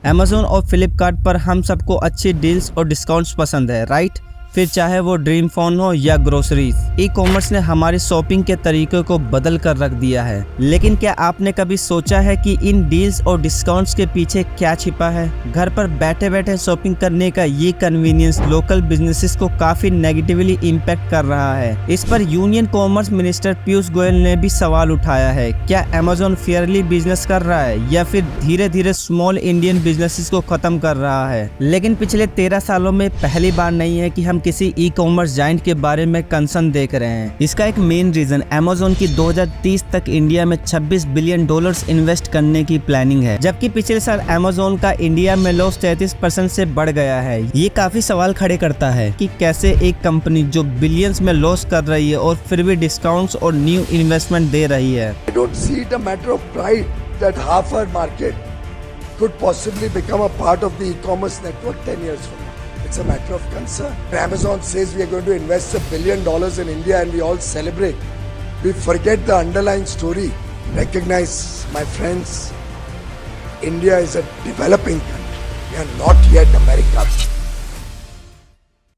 Amazon और फ्लिपकार्ट पर हम सबको अच्छी डील्स और डिस्काउंट्स पसंद है, राइट? फिर चाहे वो ड्रीम फोन हो या ग्रोसरीज, ई कॉमर्स ने हमारी शॉपिंग के तरीके को बदल कर रख दिया है। लेकिन क्या आपने कभी सोचा है कि इन डील्स और डिस्काउंट्स के पीछे क्या छिपा है? घर पर बैठे बैठे शॉपिंग करने का ये कन्वीनियंस लोकल बिजनेसेस को काफी नेगेटिवली इम्पैक्ट कर रहा है। इस पर union commerce minister Piyush Goyal ने भी सवाल उठाया है। क्या अमेज़न फेयरली बिजनेस कर रहा है या फिर धीरे धीरे स्मॉल इंडियन बिजनेसेस को खत्म कर रहा है? लेकिन पिछले 13 सालों में पहली बार नहीं है कि हम किसी ई कॉमर्स जायंट के बारे में कंसर्न देख रहे हैं। इसका एक मेन रीजन अमेज़न की 2030 तक इंडिया में $26 बिलियन इन्वेस्ट करने की प्लानिंग है, जबकि पिछले साल अमेज़न का इंडिया में लॉस 33% से बढ़ गया है। ये काफी सवाल खड़े करता है कि कैसे एक कंपनी जो बिलियंस में लॉस कर रही है और फिर भी डिस्काउंट्स और न्यू इन्वेस्टमेंट दे रही है। I don't see it a matter of pride that half our market could possibly become a part of the e-commerce network 10 years from now. It's a matter of concern. Amazon says we are going to invest $1 billion in India and we all celebrate. We forget the underlying story. Recognize, my friends, India is a developing country. We are not yet America.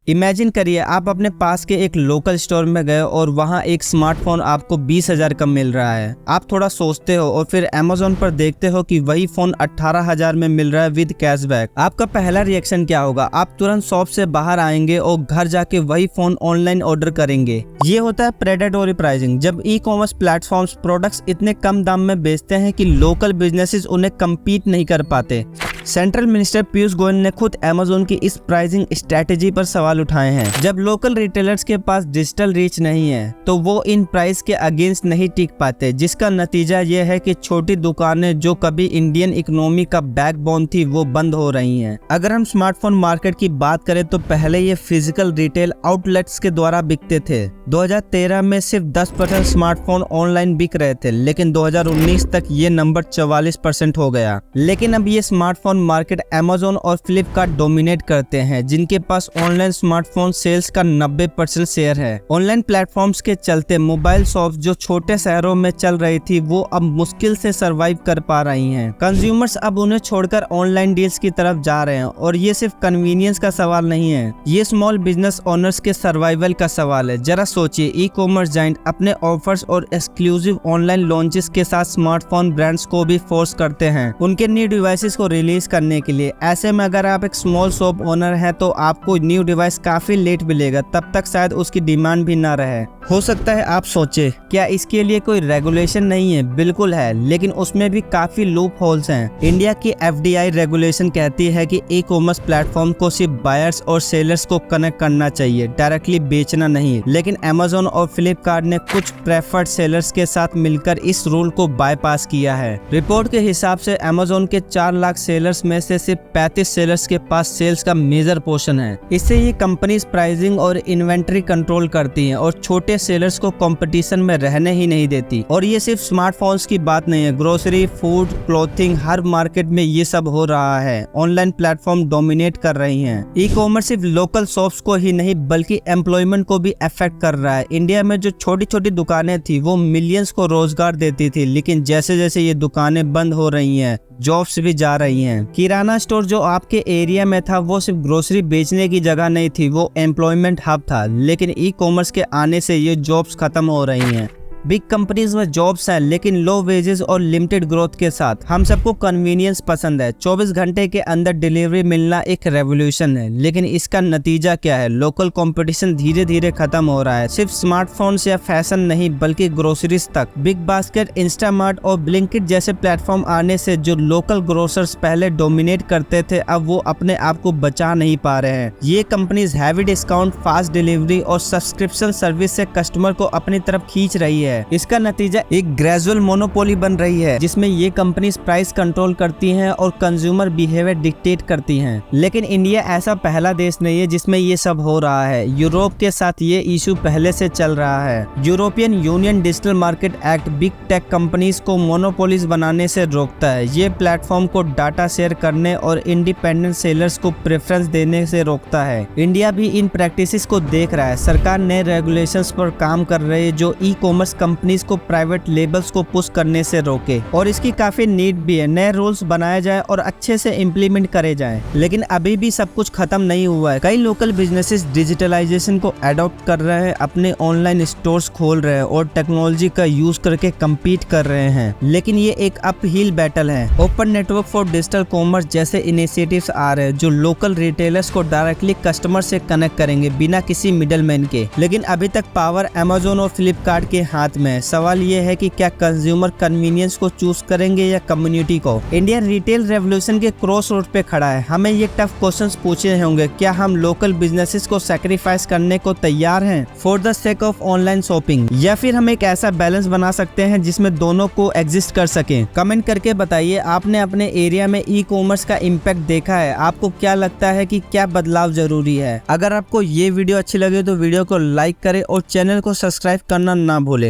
Imagine करिए आप अपने पास के एक local store में गए और वहां एक स्मार्टफोन आपको 20,000 का मिल रहा है। आप थोड़ा सोचते हो और फिर अमेज़न पर देखते हो कि वही फोन 18,000 में मिल रहा है विद कैशबैक। आपका पहला रिएक्शन क्या होगा? आप तुरंत शॉप से बाहर आएंगे और घर जाके वही फोन ऑनलाइन ऑर्डर करेंगे। ये होता है प्रेडेटोरी प्राइसिंग, जब ई कॉमर्स प्लेटफॉर्म्स प्रोडक्ट्स इतने कम दाम में बेचते हैं कि लोकल बिजनेसेस उन्हें कम्पीट नहीं कर पाते। सेंट्रल मिनिस्टर पीयूष गोयल ने खुद अमेज़न की इस प्राइसिंग स्ट्रेटेजी पर सवाल उठाए हैं। जब लोकल रिटेलर्स के पास डिजिटल रीच नहीं है तो वो इन प्राइस के अगेंस्ट नहीं टिक पाते, जिसका नतीजा ये है कि छोटी दुकानें जो कभी इंडियन इकोनॉमी का बैकबोन थी वो बंद हो रही हैं। अगर हम स्मार्टफोन मार्केट की बात करें तो पहले ये फिजिकल रिटेल आउटलेट्स के द्वारा बिकते थे। 2013 में सिर्फ 10% स्मार्टफोन ऑनलाइन बिक रहे थे, लेकिन 2019 तक ये नंबर 44% हो गया। लेकिन अब ये स्मार्टफोन मार्केट अमेज़न और फ्लिपकार्ट डोमिनेट करते हैं, जिनके पास ऑनलाइन स्मार्टफोन सेल्स का 90% शेयर है। ऑनलाइन प्लेटफॉर्म्स के चलते मोबाइल शॉप्स जो छोटे शहरों में चल रही थी वो अब मुश्किल से सरवाइव कर पा रही हैं। कंज्यूमर्स अब उन्हें छोड़कर ऑनलाइन डील्स की तरफ जा रहे हैं और ये सिर्फ कन्वीनियंस का सवाल नहीं है, ये स्मॉल बिजनेस ओनर्स के सर्वाइवल का सवाल है। जरा सोचिए, ई कॉमर्स जायंट अपने ऑफर्स और एक्सक्लूसिव ऑनलाइन लॉन्चेस के साथ स्मार्टफोन ब्रांड्स को भी फोर्स करते हैं उनके न्यू डिवाइसेस को रिलीज करने के लिए। ऐसे में अगर आप एक स्मॉल शॉप ओनर हैं तो आपको न्यू डिवाइस काफी लेट मिलेगा, तब तक शायद उसकी डिमांड भी ना रहे। हो सकता है आप सोचे क्या इसके लिए कोई रेगुलेशन नहीं है? बिल्कुल है, लेकिन उसमें भी काफी लूप होल्स हैं। इंडिया की FDI रेगुलेशन कहती है कि ई कॉमर्स प्लेटफॉर्म को सिर्फ बायर्स और सेलर्स को कनेक्ट करना चाहिए, डायरेक्टली बेचना नहीं। लेकिन अमेज़न और फ्लिपकार्ट ने कुछ प्रेफर्ड सेलर्स के साथ मिलकर इस रूल को बाईपास किया है। रिपोर्ट के हिसाब से अमेज़न के 4 लाख सेलर्स में से सिर्फ 35 सेलर्स के पास सेल्स का मेजर पोर्शन है। इससे ये कंपनीज प्राइसिंग और इन्वेंट्री कंट्रोल करती हैं और छोटे सेलर्स को कंपटीशन में रहने ही नहीं देती। और ये सिर्फ स्मार्टफोन्स की बात नहीं है, ग्रोसरी, फूड, क्लोथिंग, हर मार्केट में ये सब हो रहा है। ऑनलाइन प्लेटफॉर्म डोमिनेट कर रही हैं। ई कॉमर्स सिर्फ लोकल शॉप्स को ही नहीं बल्कि एम्प्लॉयमेंट को भी अफेक्ट कर रहा है। इंडिया में जो छोटी छोटी दुकानें थी वो मिलियंस को रोजगार देती थी, लेकिन जैसे जैसे ये दुकानें बंद हो रही हैं जॉब्स भी जा रही हैं। किराना स्टोर जो आपके एरिया में था वो सिर्फ ग्रोसरी बेचने की जगह नहीं थी, वो एम्प्लॉयमेंट हब था। लेकिन ई कॉमर्स के आने से ये जॉब्स खत्म हो रही हैं। बिग कंपनीज में जॉब्स हैं लेकिन लो वेजेस और लिमिटेड ग्रोथ के साथ। हम सबको कन्वीनियंस पसंद है, 24 घंटे के अंदर डिलीवरी मिलना एक रेवोल्यूशन है, लेकिन इसका नतीजा क्या है? लोकल कंपटीशन धीरे धीरे खत्म हो रहा है। सिर्फ स्मार्टफोन्स या फैशन नहीं बल्कि ग्रोसरीज तक। बिग बास्केट, इंस्टामार्ट और ब्लिंकिट जैसे प्लेटफॉर्म आने से जो लोकल ग्रोसर्स पहले डोमिनेट करते थे अब वो अपने आप को बचा नहीं पा रहे हैं। ये companies heavy discount, fast delivery और सब्सक्रिप्शन सर्विस से कस्टमर को अपनी तरफ खींच रही है। इसका नतीजा एक ग्रेजुअल मोनोपोली बन रही है जिसमें ये कंपनीज प्राइस कंट्रोल करती हैं और कंज्यूमर बिहेवियर डिक्टेट करती हैं। लेकिन इंडिया ऐसा पहला देश नहीं है जिसमें ये सब हो रहा है। यूरोप के साथ ये इशू पहले से चल रहा है। European union digital market act big tech companies को मोनोपोलीज बनाने से रोकता है। ये प्लेटफॉर्म को डाटा शेयर करने और इंडिपेंडेंट सेलर्स को प्रेफरेंस देने से रोकता है। इंडिया भी इन प्रैक्टिसेस को देख रहा है। सरकार नए रेगुलेशंस पर काम कर रही है जो ई कॉमर्स कंपनीज को प्राइवेट लेबल्स को पुश करने से रोके, और इसकी काफी नीड भी है। नए रूल्स बनाए जाए और अच्छे से इम्प्लीमेंट करे जाए, लेकिन अभी भी सब कुछ खत्म नहीं हुआ है। कई लोकल बिजनेसेस डिजिटलाइजेशन को अडॉप्ट कर रहे हैं, अपने ऑनलाइन स्टोर्स खोल रहे हैं और टेक्नोलॉजी का यूज करके कम्पीट कर रहे हैं, लेकिन ये एक अपहिल बैटल है। Open network for digital commerce जैसे इनिशिएटिव्स आ रहे हैं जो लोकल रिटेलर्स को डायरेक्टली कस्टमर से कनेक्ट करेंगे बिना किसी मिडलमैन के, लेकिन अभी तक पावर अमेज़न और फ्लिपकार्ट के हाथ में है। सवाल ये है कि क्या कंज्यूमर कन्वीनियंस को चूज करेंगे या कम्युनिटी को। इंडिया रिटेल रेवोल्यूशन के क्रॉस रोड पे खड़ा है। हमें ये टफ क्वेश्चंस पूछे होंगे, क्या हम लोकल बिजनेसेस को सैक्रिफाइस करने को तैयार हैं for the sake of online shopping, या फिर हम एक ऐसा बैलेंस बना सकते हैं जिसमें दोनों को एग्जिस्ट कर सके। कमेंट करके बताइए आपने अपने एरिया में ई कॉमर्स का इम्पैक्ट देखा है। आपको क्या लगता है कि क्या बदलाव जरूरी है। अगर आपको ये वीडियो अच्छी लगे तो वीडियो को लाइक करें और चैनल को सब्सक्राइब करना ना भूले।